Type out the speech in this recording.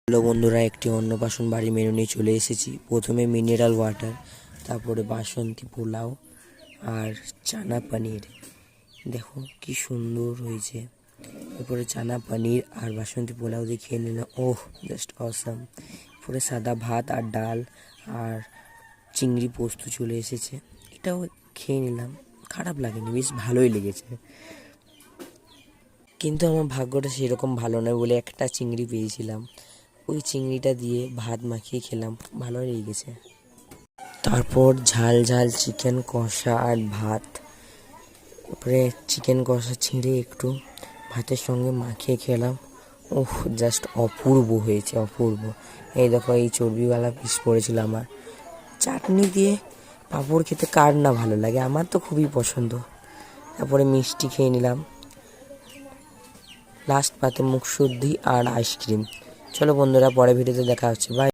Hello বন্ধুরা, একটি অন্নপ্রাশন বাড়ি মেনু নিয়ে চলে এসেছি। প্রথমে মিনারেল ওয়াটার, তারপরে বাসন্তী পোলাও আর চানা পনির। দেখো কি সুন্দর হয়েছে। এরপরে চানা পনির আর বাসন্তী পোলাও দিয়ে খেয়ে নিলাম। ওহ, জাস্ট অসাম। এরপরে সাদা ভাত আর ডাল আর চিংড়ি পোস্ত চলে এসেছে, এটাও খেয়ে নিলাম। খারাপ লাগেনি, বেশ ভালোই লেগেছে। কিন্তু আমার ভাগ্যটা সেরকম ভালো নয় বলে একটা চিংড়ি পেয়েছিলাম, ওই চিংড়িটা দিয়ে ভাত মাখিয়ে খেলাম, ভালো লেগেছে। তারপর ঝাল ঝাল চিকেন কষা আর ভাত। তারপরে চিকেন কষা ছিঁড়ে একটু ভাতের সঙ্গে মাখিয়ে খেলাম। ওহ, জাস্ট অপূর্ব হয়েছে, অপূর্ব। এই দেখো, এই চর্বিওয়ালা পিস পড়েছিল আমার। চাটনি দিয়ে পাঁপড় খেতে কার না ভালো লাগে, আমার তো খুবই পছন্দ। তারপরে মিষ্টি খেয়ে নিলাম, লাস্ট পাতে মুখশুদ্ধি আর আইসক্রিম। চলো বন্ধুরা, পরে ভিডিওতে দেখা হচ্ছে, বাই।